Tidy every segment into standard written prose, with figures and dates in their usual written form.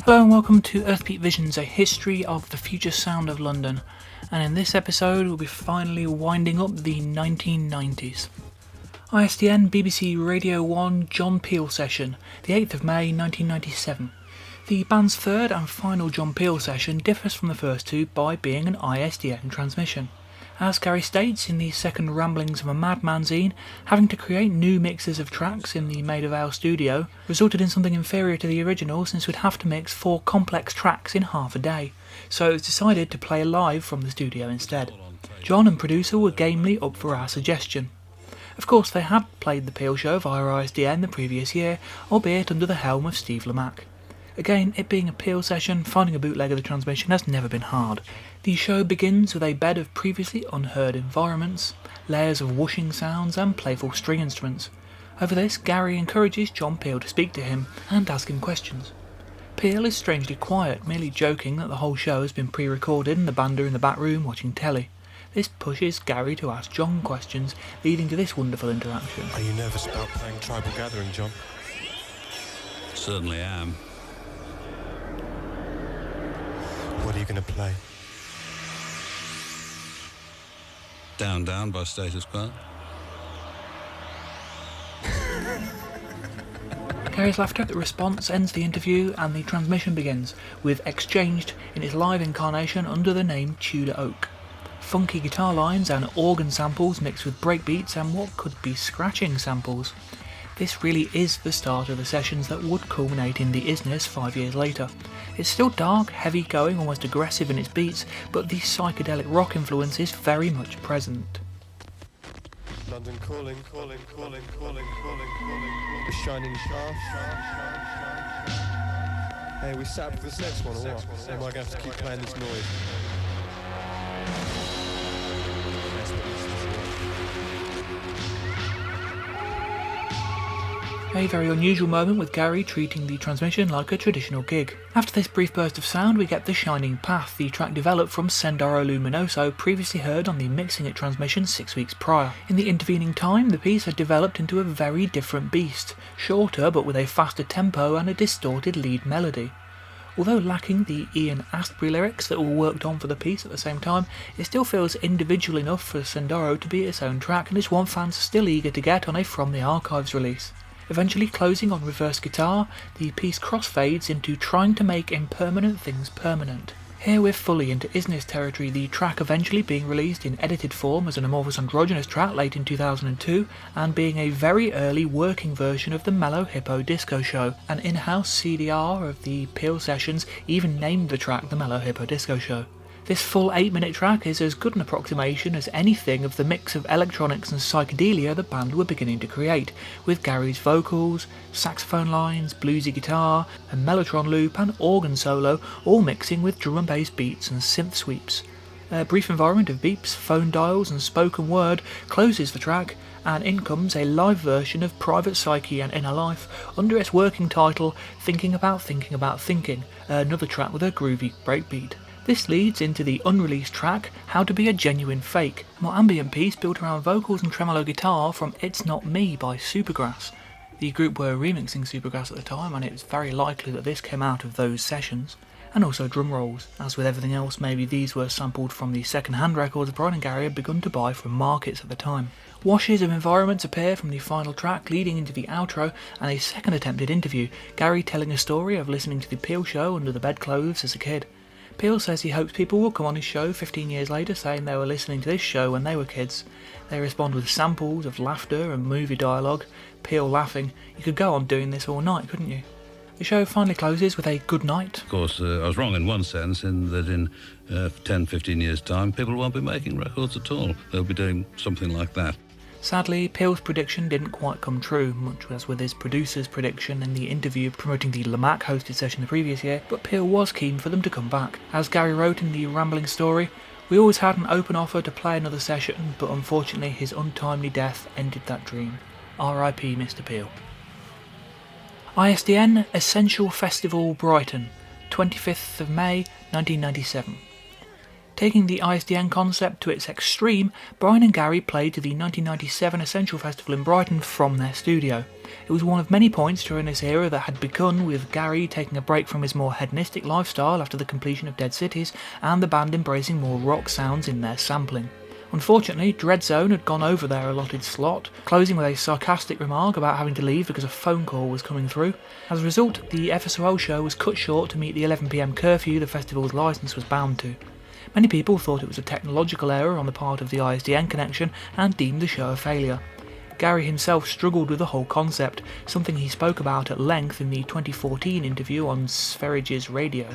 Hello and welcome to Earthbeat Visions, a history of the future sound of London, and in this episode we'll be finally winding up the 1990s. ISDN BBC Radio 1 John Peel session, the 8th of May 1997. The band's third and final John Peel session differs from the first two by being an ISDN transmission. As Garry states in the second Ramblings of a Madman zine, having to create new mixes of tracks in the Maida Vale studio resulted in something inferior to the original, since we'd have to mix 4 complex tracks in half a day, so it was decided to play live from the studio instead. John and producer were gamely up for our suggestion. Of course, they had played the Peel show via ISDN the previous year, albeit under the helm of Steve Lamacq. Again, it being a Peel session, finding a bootleg of the transmission has never been hard. The show begins with a bed of previously unheard environments, layers of whooshing sounds and playful string instruments. Over this, Garry encourages John Peel to speak to him and ask him questions. Peel is strangely quiet, merely joking that the whole show has been pre-recorded and the band are in the back room watching telly. This pushes Garry to ask John questions, leading to this wonderful interaction. Are you nervous about playing Tribal Gathering, John? Certainly am. What are you going to play? Down, Down by Status Quo. Garry's laughter at the response ends the interview and the transmission begins, with Exchanged in its live incarnation under the name Tudor Oak. Funky guitar lines and organ samples mixed with breakbeats and what could be scratching samples. This really is the start of the sessions that would culminate in the Isness 5 years later. It's still dark, heavy going, almost aggressive in its beats, but the psychedelic rock influence is very much present. London calling. The shining shaft. Hey, we sat up for this next one or what? Or am I going to have to keep playing this noise? A very unusual moment with Garry treating the transmission like a traditional gig. After this brief burst of sound we get The Shining Path, the track developed from Sendero Luminoso, previously heard on the Mixing It transmission 6 weeks prior. In the intervening time the piece had developed into a very different beast, shorter but with a faster tempo and a distorted lead melody. Although lacking the Ian Astbury lyrics that were worked on for the piece at the same time, it still feels individual enough for Sendero to be its own track, and is one fans are still eager to get on a From the Archives release. Eventually closing on reverse guitar, the piece crossfades into trying to make impermanent things permanent. Here we're fully into Isness territory, the track eventually being released in edited form as an amorphous androgynous track late in 2002, and being a very early working version of the Mellow Hippo Disco Show. An in-house CDR of the Peel sessions even named the track the Mellow Hippo Disco Show. This full 8-minute track is as good an approximation as anything of the mix of electronics and psychedelia the band were beginning to create, with Garry's vocals, saxophone lines, bluesy guitar, a mellotron loop and organ solo all mixing with drum and bass beats and synth sweeps. A brief environment of beeps, phone dials and spoken word closes the track, and in comes a live version of Private Psyche and Inner Life under its working title Thinking About Thinking, another track with a groovy breakbeat. This leads into the unreleased track How to Be a Genuine Fake, a more ambient piece built around vocals and tremolo guitar from It's Not Me by Supergrass. The group were remixing Supergrass at the time, and it's very likely that this came out of those sessions. And also drum rolls. As with everything else, maybe these were sampled from the second-hand records Brian and Garry had begun to buy from markets at the time. Washes of environments appear from the final track leading into the outro, and a second attempted interview, Garry telling a story of listening to the Peel show under the bedclothes as a kid. Peel says he hopes people will come on his show 15 years later saying they were listening to this show when they were kids. They respond with samples of laughter and movie dialogue, Peel laughing. You could go on doing this all night, couldn't you? The show finally closes with a good night. Of course, I was wrong in one sense, in that in 10-15 years' time people won't be making records at all. They'll be doing something like that. Sadly, Peel's prediction didn't quite come true, much as with his producer's prediction in the interview promoting the Lamacq hosted session the previous year, but Peel was keen for them to come back. As Garry wrote in the Rambling Story, we always had an open offer to play another session, but unfortunately his untimely death ended that dream. R.I.P. Mr. Peel. ISDN Essential Festival Brighton, 25th of May 1997. Taking the ISDN concept to its extreme, Brian and Garry played to the 1997 Essential Festival in Brighton from their studio. It was one of many points during this era that had begun with Garry taking a break from his more hedonistic lifestyle after the completion of Dead Cities, and the band embracing more rock sounds in their sampling. Unfortunately, Dreadzone had gone over their allotted slot, closing with a sarcastic remark about having to leave because a phone call was coming through. As a result, the FSOL show was cut short to meet the 11 PM curfew the festival's licence was bound to. Many people thought it was a technological error on the part of the ISDN connection and deemed the show a failure. Garry himself struggled with the whole concept, something he spoke about at length in the 2014 interview on Spherage's radio.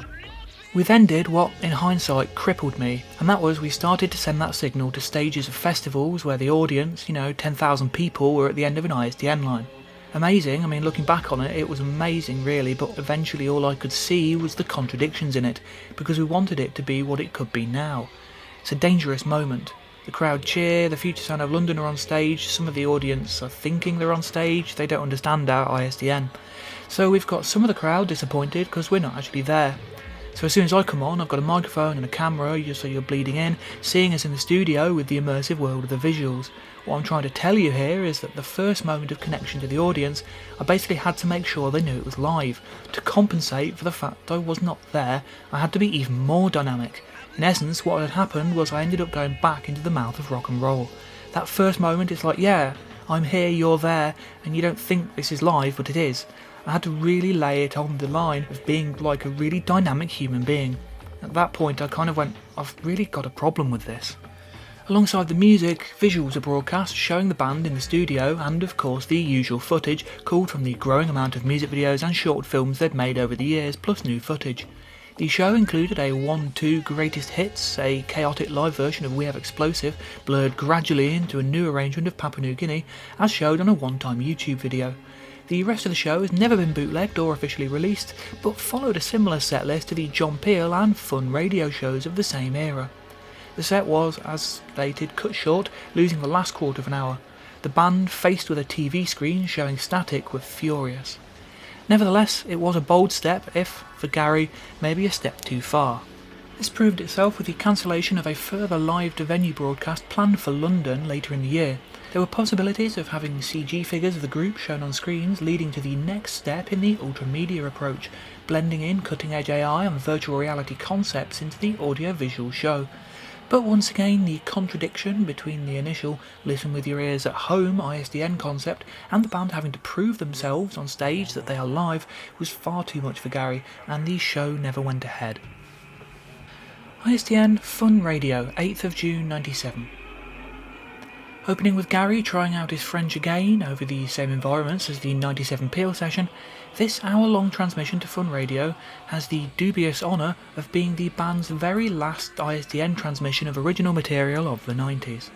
We then did what, in hindsight, crippled me, and that was we started to send that signal to stages of festivals where the audience, 10,000 people, were at the end of an ISDN line. Amazing, looking back on it, it was amazing really, but eventually all I could see was the contradictions in it, because we wanted it to be what it could be now. It's a dangerous moment. The crowd cheer, the Future Sound of London are on stage, some of the audience are thinking they're on stage, they don't understand our ISDN. So we've got some of the crowd disappointed because we're not actually there. So as soon as I come on, I've got a microphone and a camera, just so you're bleeding in, seeing us in the studio with the immersive world of the visuals. What I'm trying to tell you here is that the first moment of connection to the audience, I basically had to make sure they knew it was live. To compensate for the fact that I was not there, I had to be even more dynamic. In essence, what had happened was I ended up going back into the mouth of rock and roll. That first moment, it's like, yeah, I'm here, you're there, and you don't think this is live, but it is. I had to really lay it on the line of being like a really dynamic human being. At that point I kind of went, I've really got a problem with this. Alongside the music, visuals are broadcast showing the band in the studio and of course the usual footage culled from the growing amount of music videos and short films they'd made over the years, plus new footage. The show included a 1-2 greatest hits, a chaotic live version of We Have Explosive, blurred gradually into a new arrangement of Papua New Guinea, as showed on a one-time YouTube video. The rest of the show has never been bootlegged or officially released, but followed a similar set list to the John Peel and Fun radio shows of the same era. The set was, as stated, cut short, losing the last quarter of an hour. The band, faced with a TV screen showing static, were furious. Nevertheless, it was a bold step, if, for Garry, maybe a step too far. This proved itself with the cancellation of a further live-to-venue broadcast planned for London later in the year. There were possibilities of having CG figures of the group shown on screens, leading to the next step in the ultramedia approach, blending in cutting-edge AI and virtual reality concepts into the audio-visual show. But once again, the contradiction between the initial listen with your ears at home ISDN concept and the band having to prove themselves on stage that they are live was far too much for Garry, and the show never went ahead. ISDN Fun Radio, 8th of June 97. Opening with Garry trying out his French again over the same environments as the 97 Peel session, this hour-long transmission to Fun Radio has the dubious honour of being the band's very last ISDN transmission of original material of the 90s.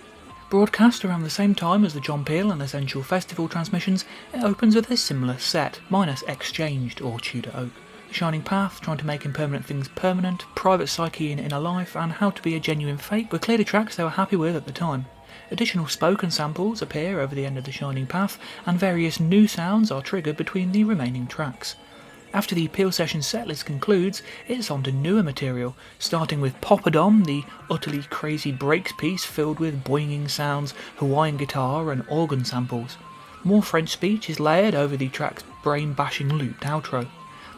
Broadcast around the same time as the John Peel and Essential Festival transmissions, it opens with a similar set, minus Exchanged or Tudor Oak. The Shining Path, Trying to Make Impermanent Things Permanent, Private Psyche in Inner Life and How to Be a Genuine Fake were clearly tracks they were happy with at the time. Additional spoken samples appear over the end of The Shining Path, and various new sounds are triggered between the remaining tracks. After the Peel session setlist concludes, it's on to newer material, starting with Poppadom, the utterly crazy breaks piece filled with boinging sounds, Hawaiian guitar and organ samples. More French speech is layered over the track's brain-bashing looped outro.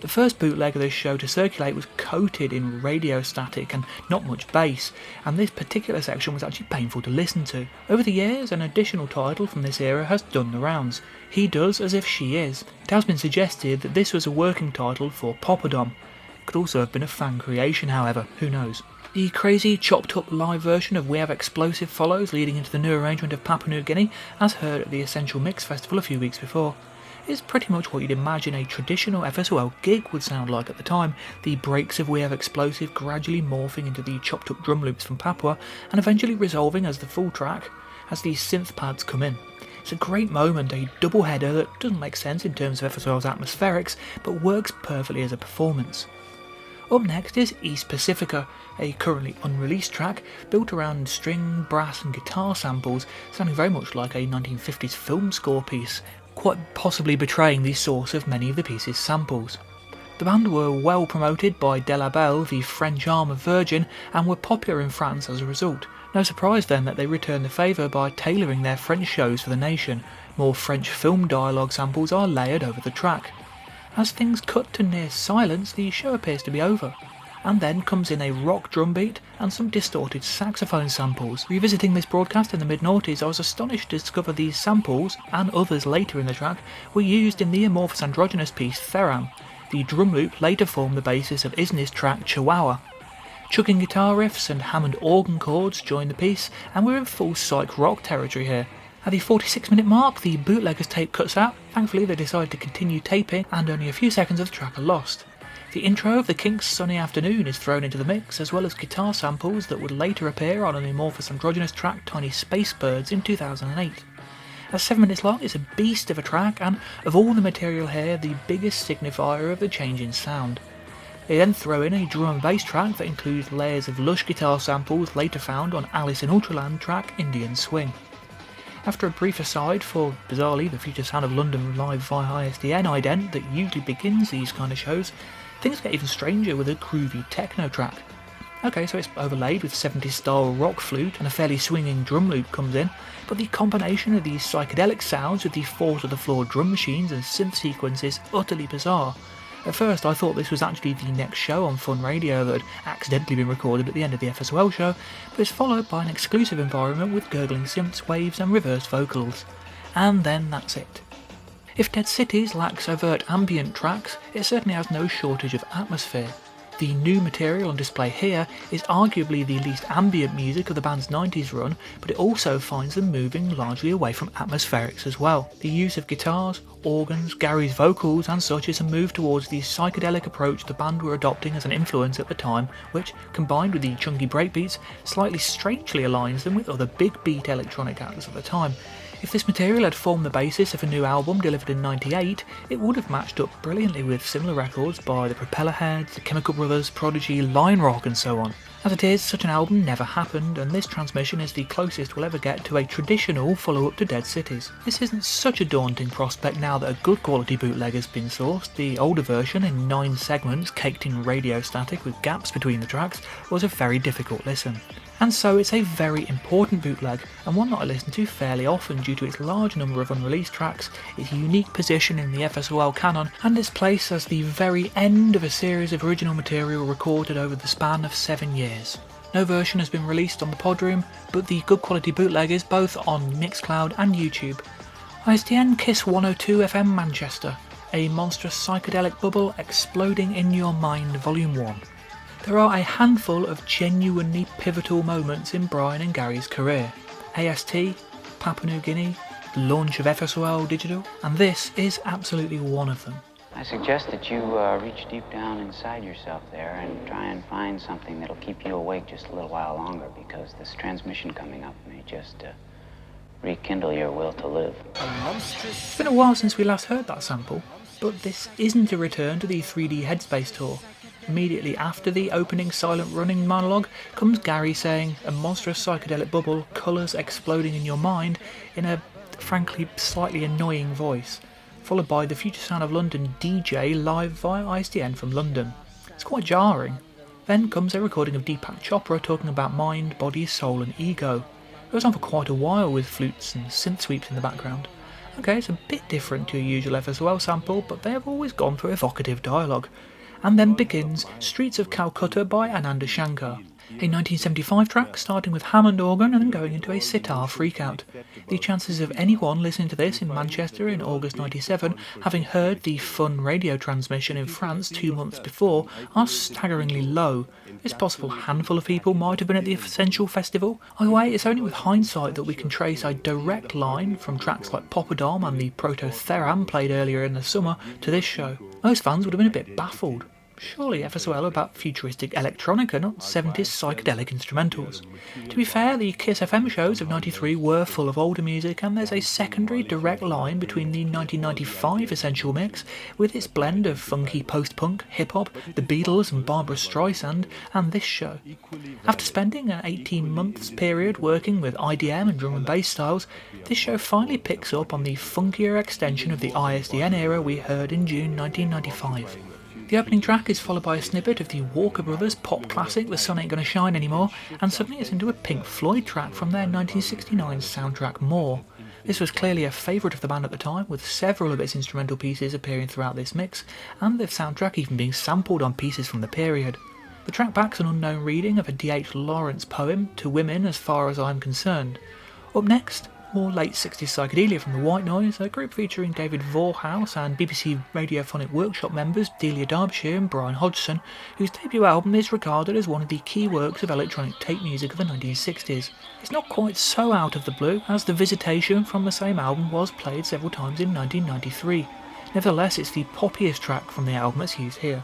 The first bootleg of this show to circulate was coated in radio static and not much bass, and this particular section was actually painful to listen to. Over the years, an additional title from this era has done the rounds. He Does As If She Is. It has been suggested that this was a working title for Poppadom. It could also have been a fan creation, however, who knows. The crazy, chopped-up live version of We Have Explosive follows, leading into the new arrangement of Papua New Guinea, as heard at the Essential Mix Festival a few weeks before. It's pretty much what you'd imagine a traditional FSOL gig would sound like at the time, the breaks of We Have Explosive gradually morphing into the chopped up drum loops from Papua and eventually resolving as the full track as these synth pads come in. It's a great moment, a double header that doesn't make sense in terms of FSOL's atmospherics but works perfectly as a performance. Up next is East Pacifica, a currently unreleased track built around string, brass and guitar samples, sounding very much like a 1950s film score piece, quite possibly betraying the source of many of the piece's samples. The band were well promoted by De La Belle, the French arm of Virgin, and were popular in France as a result. No surprise then that they returned the favour by tailoring their French shows for the nation. More French film dialogue samples are layered over the track. As things cut to near silence, the show appears to be over. And then comes in a rock drum beat and some distorted saxophone samples. Revisiting this broadcast in the mid-noughties, I was astonished to discover these samples, and others later in the track, were used in the amorphous androgynous piece Theram. The drum loop later formed the basis of Isness' track Chihuahua. Chugging guitar riffs and Hammond organ chords join the piece, and we're in full psych rock territory here. At the 46-minute mark, the bootlegger's tape cuts out. Thankfully they decide to continue taping, and only a few seconds of the track are lost. The intro of the Kinks' Sunny Afternoon is thrown into the mix, as well as guitar samples that would later appear on an amorphous androgynous track Tiny Space Birds in 2008. At 7 minutes long, it's a beast of a track, and of all the material here, the biggest signifier of the change in sound. They then throw in a drum and bass track that includes layers of lush guitar samples later found on Alice in Ultraland track Indian Swing. After a brief aside for, bizarrely, the future sound of London live via ISDN ident that usually begins these kind of shows, things get even stranger with a groovy techno track. Okay, so it's overlaid with 70s style rock flute and a fairly swinging drum loop comes in, but the combination of these psychedelic sounds with the fall-to-the-floor drum machines and synth sequence is utterly bizarre. At first I thought this was actually the next show on Fun Radio that had accidentally been recorded at the end of the FSOL show, but it's followed by an exclusive environment with gurgling synths, waves and reversed vocals. And then that's it. If Dead Cities lacks overt ambient tracks, it certainly has no shortage of atmosphere. The new material on display here is arguably the least ambient music of the band's 90s run, but it also finds them moving largely away from atmospherics as well. The use of guitars, organs, Garry's vocals and such is a move towards the psychedelic approach the band were adopting as an influence at the time, which, combined with the chunky breakbeats, slightly strangely aligns them with other big beat electronic acts at the time. If this material had formed the basis of a new album delivered in '98, it would have matched up brilliantly with similar records by the Propellerheads, the Chemical Brothers, Prodigy, Line Rock and so on. As it is, such an album never happened, and this transmission is the closest we'll ever get to a traditional follow-up to Dead Cities. This isn't such a daunting prospect now that a good quality bootleg has been sourced. The older version, in 9 segments caked in radio static with gaps between the tracks, was a very difficult listen. And so it's a very important bootleg, and one that I listen to fairly often due to its large number of unreleased tracks, its unique position in the FSOL canon, and its place as the very end of a series of original material recorded over the span of 7 years. No version has been released on the Podroom, but the good quality bootleg is both on Mixcloud and YouTube. ISDN Kiss 102 FM Manchester, a monstrous psychedelic bubble exploding in your mind, Volume 1. There are a handful of genuinely pivotal moments in Brian and Garry's career. AST, Papua New Guinea, the launch of FSOL Digital, and this is absolutely one of them. I suggest that you reach deep down inside yourself there and try and find something that'll keep you awake just a little while longer, because this transmission coming up may just rekindle your will to live. It's been a while since we last heard that sample, but this isn't a return to the 3D Headspace tour. Immediately after the opening silent running monologue comes Garry saying a monstrous psychedelic bubble, colours exploding in your mind, in a frankly slightly annoying voice, followed by the future sound of London DJ live via ISDN from London. It's quite jarring. Then comes a recording of Deepak Chopra talking about mind, body, soul and ego. It goes on for quite a while with flutes and synth sweeps in the background. Okay, it's a bit different to a usual FSOL sample, but they have always gone for evocative dialogue. And then begins Streets of Calcutta by Ananda Shankar, a 1975 track starting with Hammond organ and then going into a sitar freakout. The chances of anyone listening to this in Manchester in August '97 having heard the Fun radio transmission in France 2 months before are staggeringly low. It's possible a handful of people might have been at the Essential Festival. Either way, it's only with hindsight that we can trace a direct line from tracks like Poppadom and the Proto-Theram played earlier in the summer to this show. Most fans would have been a bit baffled. Surely FSOL about futuristic electronica, not 70s psychedelic instrumentals. To be fair, the Kiss FM shows of '93 were full of older music, and there's a secondary direct line between the 1995 Essential mix, with its blend of funky post-punk, hip-hop, the Beatles and Barbra Streisand, and this show. After spending an 18 months period working with IDM and drum and bass styles, this show finally picks up on the funkier extension of the ISDN era we heard in June 1995. The opening track is followed by a snippet of the Walker Brothers pop classic The Sun Ain't Gonna Shine Anymore, and suddenly it's into a Pink Floyd track from their 1969 soundtrack More. This was clearly a favourite of the band at the time, with several of its instrumental pieces appearing throughout this mix, and the soundtrack even being sampled on pieces from the period. The track backs an unknown reading of a D.H. Lawrence poem, To Women As Far As I'm Concerned. Up next, more late 60s psychedelia from the White Noise, a group featuring David Vorhaus and BBC Radiophonic Workshop members Delia Derbyshire and Brian Hodgson, whose debut album is regarded as one of the key works of electronic tape music of the 1960s. It's not quite so out of the blue, as The Visitation from the same album was played several times in 1993. Nevertheless, it's the poppiest track from the album that's used here.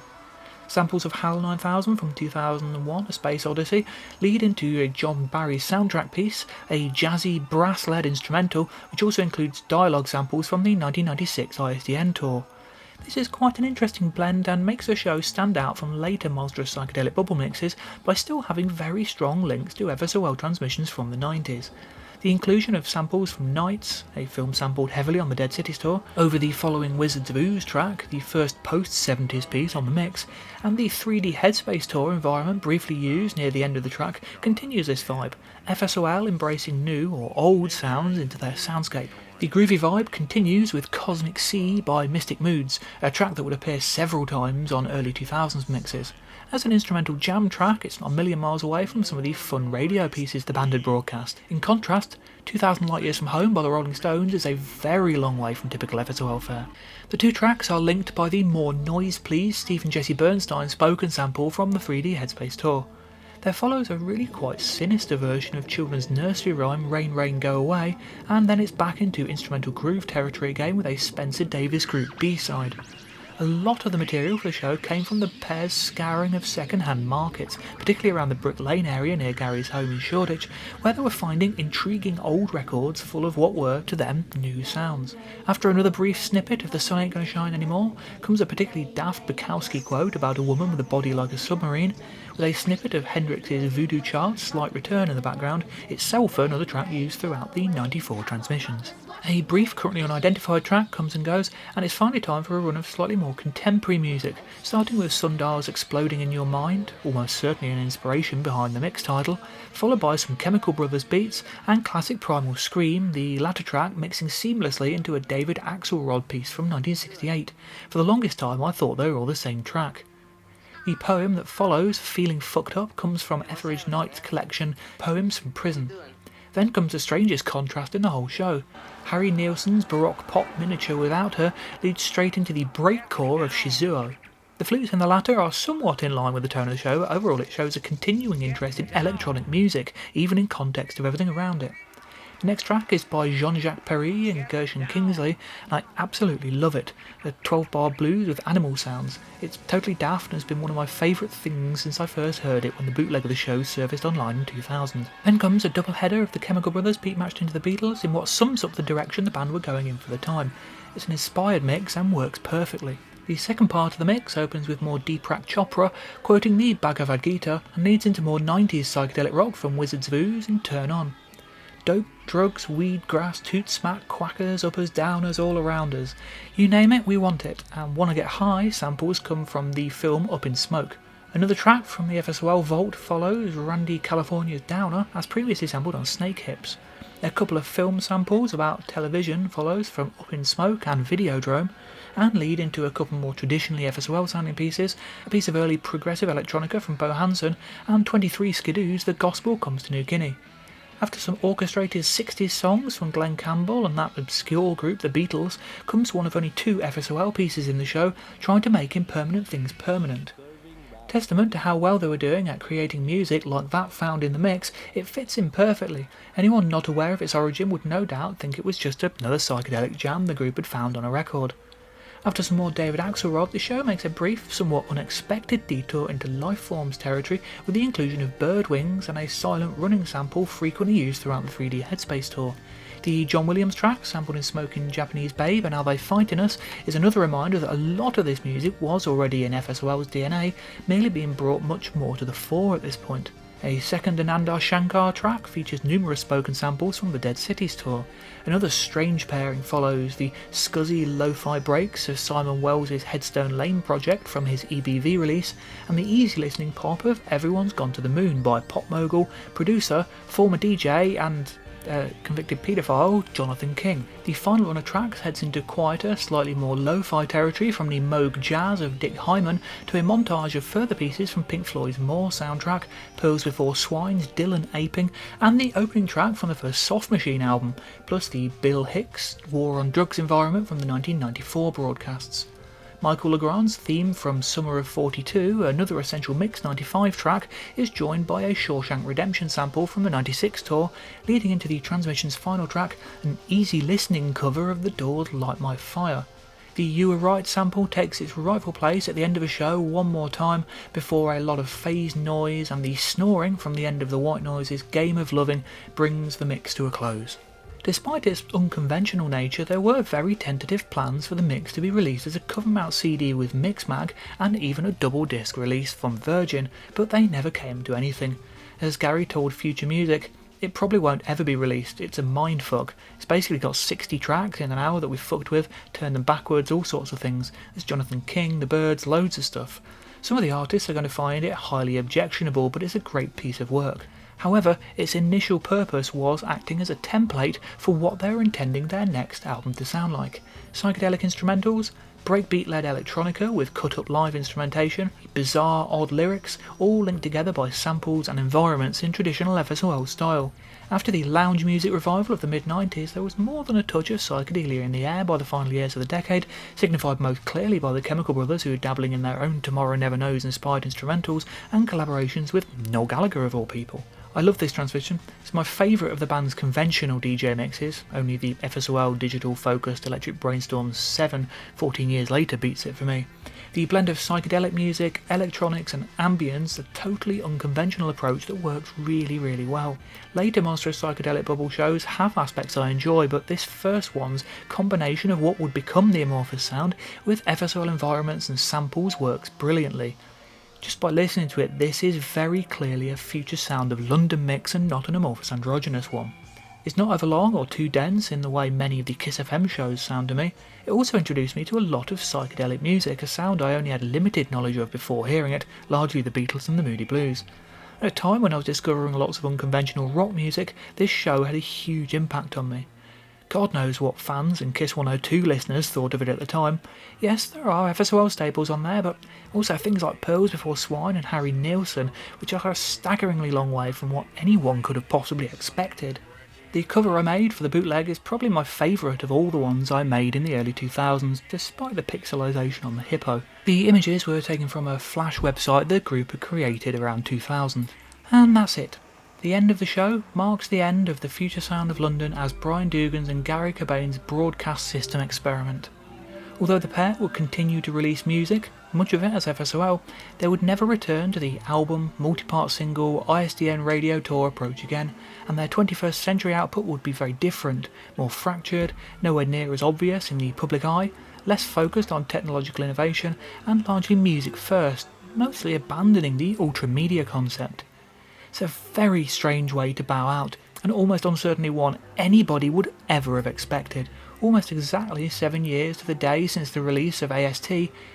Samples of HAL 9000 from 2001 A Space Odyssey lead into a John Barry soundtrack piece, a jazzy brass-led instrumental which also includes dialogue samples from the 1996 ISDN tour. This is quite an interesting blend and makes the show stand out from later Monstrous psychedelic bubble mixes by still having very strong links to Ever So Well transmissions from the 90s. The inclusion of samples from Nights, a film sampled heavily on the Dead Cities tour, over the following Wizards of Ooze track, the first post-70s piece on the mix, and the 3D Headspace tour environment briefly used near the end of the track continues this vibe, FSOL embracing new or old sounds into their soundscape. The groovy vibe continues with Cosmic Sea by Mystic Moods, a track that would appear several times on early 2000s mixes. As an instrumental jam track, it's not a million miles away from some of the fun radio pieces the band had broadcast. In contrast, 2000 Light Years From Home by the Rolling Stones is a very long way from typical FSOL fare. The two tracks are linked by the more noise-pleased Stephen Jesse Bernstein spoken sample from the 3D Headspace tour. There follows a really quite sinister version of children's nursery rhyme Rain Rain Go Away, and then it's back into instrumental groove territory again with a Spencer Davis Group B-side. A lot of the material for the show came from the pair's scouring of second-hand markets, particularly around the Brick Lane area near Garry's home in Shoreditch, where they were finding intriguing old records full of what were, to them, new sounds. After another brief snippet of The Sun Ain't Gonna Shine Anymore, comes a particularly daft Bukowski quote about a woman with a body like a submarine, with a snippet of Hendrix's Voodoo Chart's Slight Return in the background, itself another track used throughout the 94 transmissions. A brief, currently unidentified track comes and goes, and it's finally time for a run of slightly more contemporary music, starting with Sundial's Exploding in Your Mind, almost certainly an inspiration behind the mix title, followed by some Chemical Brothers beats, and classic Primal Scream, the latter track mixing seamlessly into a David Axelrod piece from 1968. For the longest time I thought they were all the same track. The poem that follows, Feeling Fucked Up, comes from Etheridge Knight's collection Poems from Prison. Then comes the strangest contrast in the whole show. Harry Nielsen's Baroque pop miniature Without Her leads straight into the breakcore of Shizuo. The flutes in the latter are somewhat in line with the tone of the show, but overall it shows a continuing interest in electronic music, even in context of everything around it. The next track is by Jean-Jacques Perry and Gershon Kingsley, and I absolutely love it. A 12-bar blues with animal sounds. It's totally daft and has been one of my favourite things since I first heard it when the bootleg of the show surfaced online in 2000. Then comes a double-header of the Chemical Brothers beat matched into the Beatles in what sums up the direction the band were going in for the time. It's an inspired mix and works perfectly. The second part of the mix opens with more Deepak Chopra quoting the Bhagavad Gita and leads into more 90s psychedelic rock from Wizards of Ooze and Turn On. Dope, drugs, weed, grass, toot, smack, quackers, uppers, downers, all around us. You name it, we want it, and Wanna Get High samples come from the film Up in Smoke. Another track from the FSOL vault follows, Randy California's Downer, as previously sampled on Snake Hips. A couple of film samples about television follows from Up in Smoke and Videodrome, and lead into a couple more traditionally FSOL sounding pieces, a piece of early progressive electronica from Bo Hansen, and 23 skidoos The Gospel Comes to New Guinea. After some orchestrated 60s songs from Glenn Campbell and that obscure group The Beatles, comes one of only two FSOL pieces in the show, trying to make impermanent things permanent. Testament to how well they were doing at creating music like that found in the mix, it fits in perfectly. Anyone not aware of its origin would no doubt think it was just another psychedelic jam the group had found on a record. After some more David Axelrod, the show makes a brief, somewhat unexpected detour into Lifeforms territory with the inclusion of bird wings and a silent running sample frequently used throughout the 3D Headspace tour. The John Williams track, sampled in Smoking Japanese Babe and How They Fight in Us, is another reminder that a lot of this music was already in FSOL's DNA, merely being brought much more to the fore at this point. A second Anandar Shankar track features numerous spoken samples from the Dead Cities tour. Another strange pairing follows the scuzzy lo-fi breaks of Simon Wells' Headstone Lane project from his EBV release, and the easy listening pop of Everyone's Gone to the Moon by pop mogul, producer, former DJ and convicted paedophile Jonathan King. The final run of tracks heads into quieter, slightly more lo-fi territory from the Moog Jazz of Dick Hyman to a montage of further pieces from Pink Floyd's More soundtrack, Pearls Before Swine's Dylan Aping, and the opening track from the first Soft Machine album, plus the Bill Hicks War on Drugs environment from the 1994 broadcasts. Michael Legrand's theme from Summer of 42, another Essential Mix 95 track, is joined by a Shawshank Redemption sample from the 96 tour, leading into the transmission's final track, an easy listening cover of The Doors' Light My Fire. The You Were Right sample takes its rightful place at the end of a show one more time before a lot of phase noise and the snoring from the end of the White Noise's Game of Loving brings the mix to a close. Despite its unconventional nature, there were very tentative plans for the mix to be released as a cover-mount CD with Mixmag and even a double disc release from Virgin, but they never came to anything. As Garry told Future Music, it probably won't ever be released, it's a mindfuck. It's basically got 60 tracks in an hour that we've fucked with, turned them backwards, all sorts of things. There's Jonathan King, The Byrds, loads of stuff. Some of the artists are going to find it highly objectionable, but it's a great piece of work. However, its initial purpose was acting as a template for what they were intending their next album to sound like. Psychedelic instrumentals, breakbeat-led electronica with cut-up live instrumentation, bizarre, odd lyrics, all linked together by samples and environments in traditional FSOL style. After the lounge music revival of the mid-90s, there was more than a touch of psychedelia in the air by the final years of the decade, signified most clearly by the Chemical Brothers, who were dabbling in their own Tomorrow Never Knows inspired instrumentals and collaborations with Noel Gallagher of all people. I love this transmission. It's my favourite of the band's conventional DJ mixes, only the FSOL digital-focused Electric Brainstorm 7 14 years later beats it for me. The blend of psychedelic music, electronics and ambience, a totally unconventional approach that works really, really well. Later Monstrous psychedelic bubble shows have aspects I enjoy, but this first one's combination of what would become the amorphous sound with FSOL environments and samples works brilliantly. Just by listening to it, this is very clearly a future sound of London mix and not an amorphous androgynous one. It's not overlong or too dense in the way many of the Kiss FM shows sound to me. It also introduced me to a lot of psychedelic music, a sound I only had limited knowledge of before hearing it, largely the Beatles and the Moody Blues. At a time when I was discovering lots of unconventional rock music, this show had a huge impact on me. God knows what fans and Kiss 102 listeners thought of it at the time. Yes, there are FSOL staples on there, but also things like Pearls Before Swine and Harry Nilsson, which are a staggeringly long way from what anyone could have possibly expected. The cover I made for the bootleg is probably my favourite of all the ones I made in the early 2000s, despite the pixelisation on the hippo. The images were taken from a Flash website the group had created around 2000. And that's it. The end of the show marks the end of the future sound of London as Brian Dougans and Garry Cobain's broadcast system experiment. Although the pair would continue to release music, much of it as FSOL, they would never return to the album, multi-part single, ISDN radio tour approach again, and their 21st century output would be very different, more fractured, nowhere near as obvious in the public eye, less focused on technological innovation, and largely music first, mostly abandoning the ultra-media concept. It's a very strange way to bow out, and almost uncertainly one anybody would ever have expected. Almost exactly 7 years to the day since the release of AST,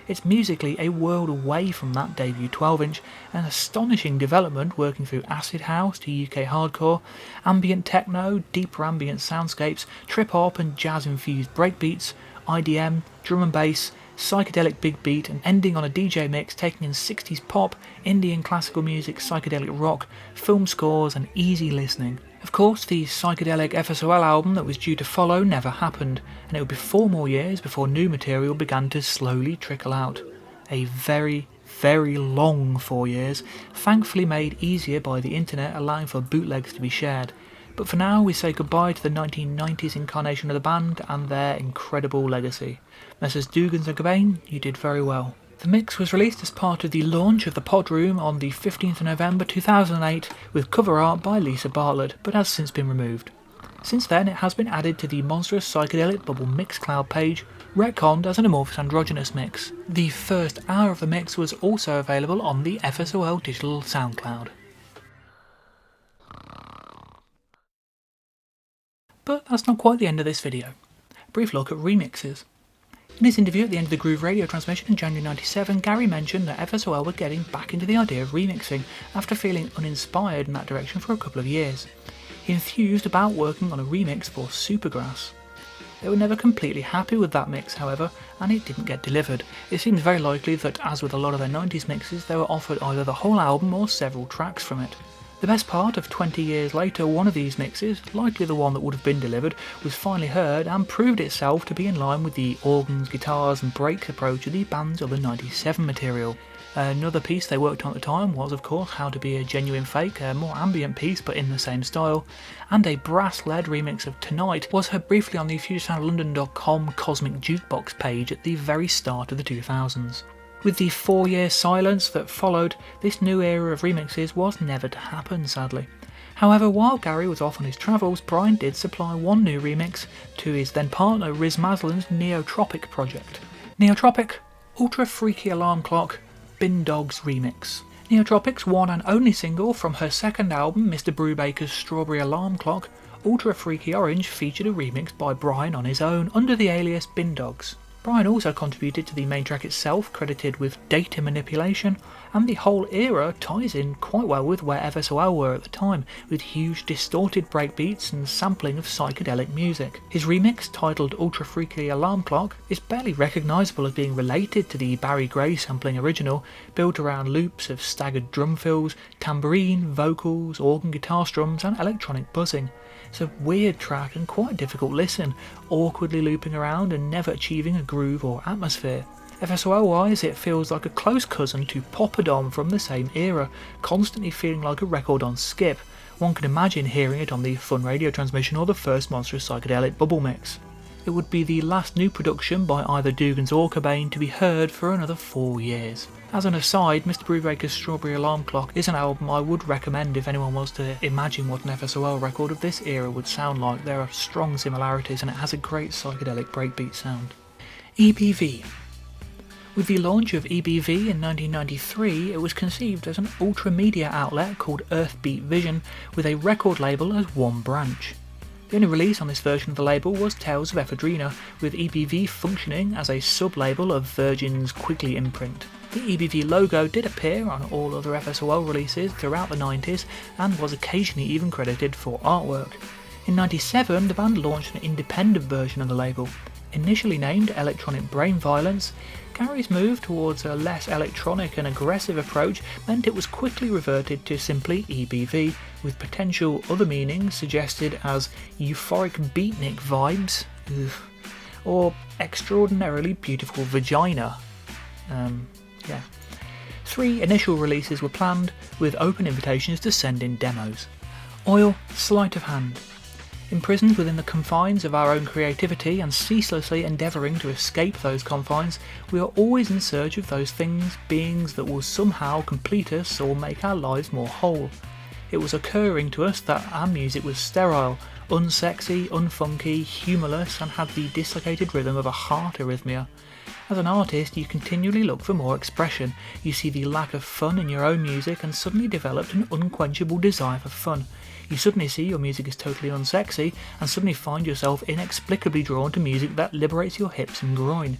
it's musically a world away from that debut 12-inch, an astonishing development working through acid house to UK hardcore, ambient techno, deeper ambient soundscapes, trip-hop and jazz-infused breakbeats, IDM, drum and bass, psychedelic big beat, and ending on a DJ mix taking in 60s pop, Indian classical music, psychedelic rock, film scores and easy listening. Of course, the psychedelic FSOL album that was due to follow never happened, and it would be 4 more years before new material began to slowly trickle out. A very, very long 4 years, thankfully made easier by the internet allowing for bootlegs to be shared. But for now, we say goodbye to the 1990s incarnation of the band and their incredible legacy. Messrs Dougans and Cobain, you did very well. The mix was released as part of the launch of the Pod Room on the 15th of November 2008 with cover art by Lisa Bartlett, but has since been removed. Since then, it has been added to the Monstrous Psychedelic Bubble Mixcloud page, retconned as an amorphous androgynous mix. The first hour of the mix was also available on the FSOL Digital SoundCloud. But that's not quite the end of this video. A brief look at remixes. In his interview at the end of the Groove Radio transmission in January 97, Garry mentioned that FSOL were getting back into the idea of remixing after feeling uninspired in that direction for a couple of years. He enthused about working on a remix for Supergrass. They were never completely happy with that mix, however, and it didn't get delivered. It seems very likely that, as with a lot of their 90s mixes, they were offered either the whole album or several tracks from it. The best part of 20 years later, one of these mixes, likely the one that would have been delivered, was finally heard and proved itself to be in line with the organs, guitars and breaks approach of the band's other 97 material. Another piece they worked on at the time was, of course, How to Be a Genuine Fake, a more ambient piece but in the same style, and a brass-led remix of Tonight was heard briefly on the FutureSoundLondon.com Cosmic Jukebox page at the very start of the 2000s. With the 4-year silence that followed, this new era of remixes was never to happen, sadly. However, while Garry was off on his travels, Brian did supply one new remix to his then partner Riz Maslin's Neotropic project. Neotropic, Ultra Freaky Alarm Clock, Bin Dogs remix. Neotropic's one and only single from her second album, Mr. Brubaker's Strawberry Alarm Clock, Ultra Freaky Orange, featured a remix by Brian on his own under the alias Bin Dogs. Brian also contributed to the main track itself, credited with data manipulation, and the whole era ties in quite well with where FSOL were at the time, with huge distorted breakbeats and sampling of psychedelic music. His remix, titled Ultra Freaky Alarm Clock, is barely recognisable as being related to the Barry Gray sampling original, built around loops of staggered drum fills, tambourine, vocals, organ guitar strums and electronic buzzing. It's a weird track and quite a difficult listen, awkwardly looping around and never achieving a groove or atmosphere. FSOL-wise, it feels like a close cousin to Poppadom from the same era, constantly feeling like a record on skip. One can imagine hearing it on the Fun Radio transmission or the first Monstrous Psychedelic bubble mix. It would be the last new production by either Dougans or Cobain to be heard for another 4 years. As an aside, Mr. Brubaker's Strawberry Alarm Clock is an album I would recommend if anyone wants to imagine what an FSOL record of this era would sound like. There are strong similarities and it has a great psychedelic breakbeat sound. EBV. With the launch of EBV in 1993, it was conceived as an ultra-media outlet called Earthbeat Vision, with a record label as one branch. The only release on this version of the label was Tales of Ephedrina, with EBV functioning as a sub-label of Virgin's Quigley imprint. The EBV logo did appear on all other FSOL releases throughout the 90s and was occasionally even credited for artwork. In 97, the band launched an independent version of the label. Initially named Electronic Brain Violence, Garry's move towards a less electronic and aggressive approach meant it was quickly reverted to simply EBV, with potential other meanings suggested as euphoric beatnik vibes, or extraordinarily beautiful vagina. 3 initial releases were planned, with open invitations to send in demos. Oil, Sleight of Hand. Imprisoned within the confines of our own creativity and ceaselessly endeavouring to escape those confines, we are always in search of those things, beings that will somehow complete us or make our lives more whole. It was occurring to us that our music was sterile, unsexy, unfunky, humourless, and had the dislocated rhythm of a heart arrhythmia. As an artist, you continually look for more expression. You see the lack of fun in your own music and suddenly developed an unquenchable desire for fun. You suddenly see your music is totally unsexy and suddenly find yourself inexplicably drawn to music that liberates your hips and groin.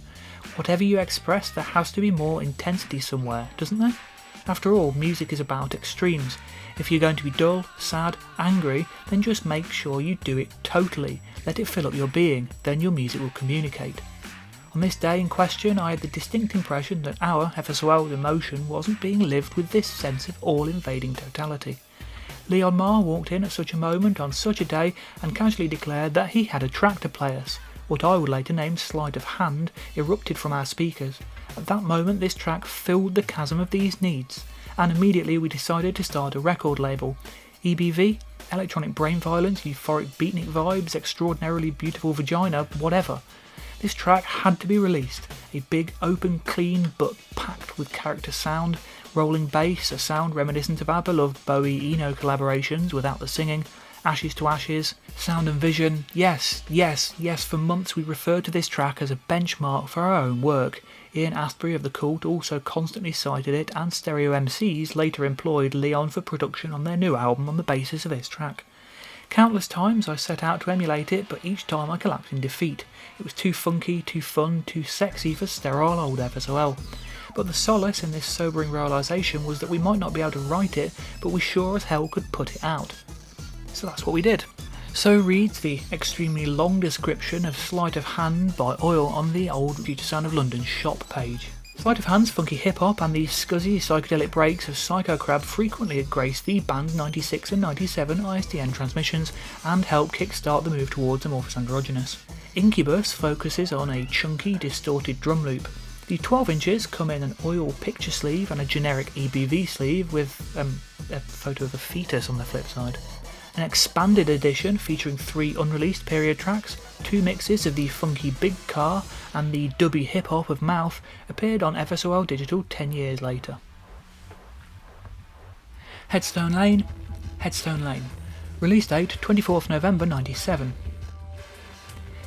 Whatever you express, there has to be more intensity somewhere, doesn't there? After all, music is about extremes. If you're going to be dull, sad, angry, then just make sure you do it totally. Let it fill up your being, then your music will communicate. On this day in question, I had the distinct impression that our FSOL emotion wasn't being lived with this sense of all-invading totality. Leon Marr walked in at such a moment on such a day and casually declared that he had a track to play us. What I would later name Sleight of Hand erupted from our speakers. At that moment, this track filled the chasm of these needs, and immediately we decided to start a record label. EBV, Electronic Brain Violence, Euphoric Beatnik Vibes, Extraordinarily Beautiful Vagina, whatever. This track had to be released. A big, open, clean, but packed with character sound, rolling bass, a sound reminiscent of our beloved Bowie-Eno collaborations without the singing, Ashes to Ashes, sound and vision. Yes, for months we referred to this track as a benchmark for our own work. Ian Astbury of The Cult also constantly cited it, and Stereo MCs later employed Leon for production on their new album on the basis of this track. Countless times I set out to emulate it, but each time I collapsed in defeat. It was too funky, too fun, too sexy for sterile old FSOL. But the solace in this sobering realisation was that we might not be able to write it, but we sure as hell could put it out. So that's what we did. So reads the extremely long description of Sleight of Hand by Oil on the old Future Sound of London shop page. Sleight of Hand's funky hip-hop and the scuzzy psychedelic breaks of Psycho Crab frequently graced the band's 96 and 97 ISDN transmissions and helped kickstart the move towards amorphous androgynous. Incubus focuses on a chunky, distorted drum loop. The 12 inches come in an oil picture sleeve and a generic EBV sleeve with a photo of a fetus on the flip side. An expanded edition featuring 3 unreleased period tracks, 2 mixes of the funky Big Car and the dubby hip-hop of Mouth appeared on FSOL Digital 10 years later. Headstone Lane, Headstone Lane. Release date 24th November 97.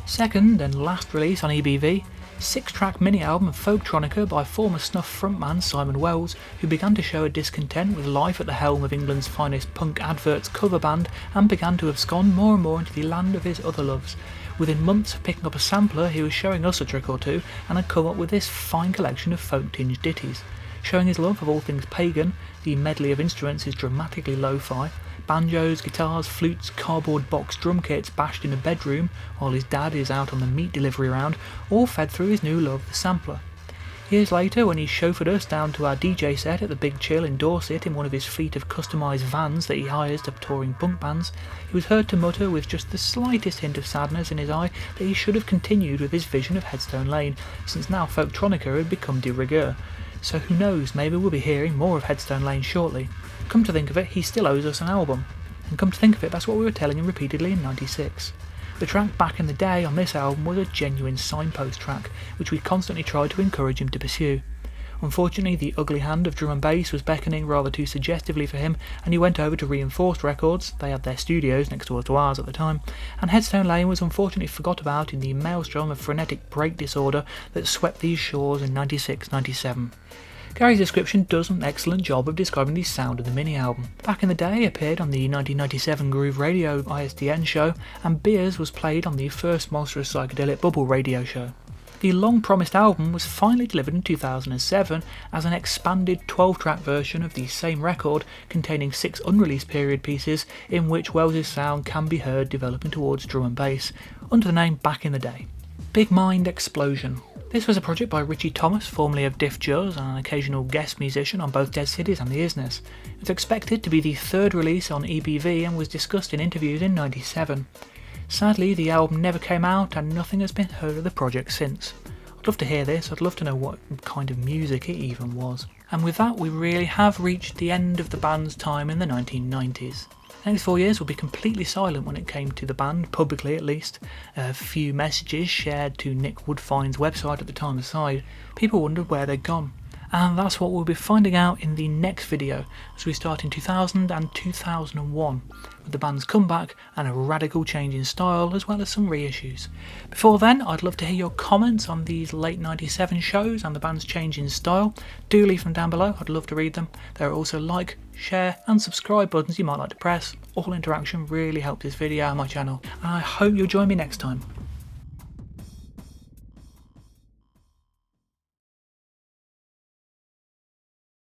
Second and last release on EBV, 6-track mini-album Folktronica by former Snuff frontman Simon Wells, who began to show a discontent with life at the helm of England's finest punk adverts cover band and began to abscond more and more into the land of his other loves. Within months of picking up a sampler, he was showing us a trick or two and had come up with this fine collection of folk-tinged ditties. Showing his love of all things pagan, the medley of instruments is dramatically lo-fi. Banjos, guitars, flutes, cardboard box drum kits bashed in a bedroom while his dad is out on the meat delivery round, all fed through his new love, the sampler. Years later, when he chauffeured us down to our DJ set at the Big Chill in Dorset in one of his fleet of customised vans that he hires to touring punk bands, he was heard to mutter with just the slightest hint of sadness in his eye that he should have continued with his vision of Headstone Lane, since now Folktronica had become de rigueur. So who knows, maybe we'll be hearing more of Headstone Lane shortly. Come to think of it, he still owes us an album. And come to think of it, that's what we were telling him repeatedly in '96. The track Back in the Day on this album was a genuine signpost track, which we constantly tried to encourage him to pursue. Unfortunately, the ugly hand of drum and bass was beckoning rather too suggestively for him, and he went over to Reinforced Records. They had their studios next door to ours at the time, and Headstone Lane was unfortunately forgot about in the maelstrom of frenetic break disorder that swept these shores in '96-'97. Garry's description does an excellent job of describing the sound of the mini-album. Back in the Day appeared on the 1997 Groove Radio ISDN show, and Beers was played on the first Monstrous Psychedelic Bubble radio show. The long-promised album was finally delivered in 2007 as an expanded 12-track version of the same record containing 6 unreleased period pieces in which Wells' sound can be heard developing towards drum and bass, under the name Back in the Day. Big Mind Explosion. This was a project by Richie Thomas, formerly of Diff Juz and an occasional guest musician on both Dead Cities and the Isness. It was expected to be the 3rd release on EBV and was discussed in interviews in '97. Sadly, the album never came out and nothing has been heard of the project since. I'd love to hear this, I'd love to know what kind of music it even was. And with that, we really have reached the end of the band's time in the 1990s. The next 4 years will be completely silent when it came to the band, publicly at least. A few messages shared to Nick Woodfine's website at the time aside, people wondered where they'd gone. And that's what we'll be finding out in the next video, as we start in 2000 and 2001, with the band's comeback and a radical change in style, as well as some reissues. Before then, I'd love to hear your comments on these late 97 shows and the band's change in style. Do leave them down below, I'd love to read them. There are also like, share and subscribe buttons you might like to press. All interaction really helps this video and my channel, and I hope you'll join me next time.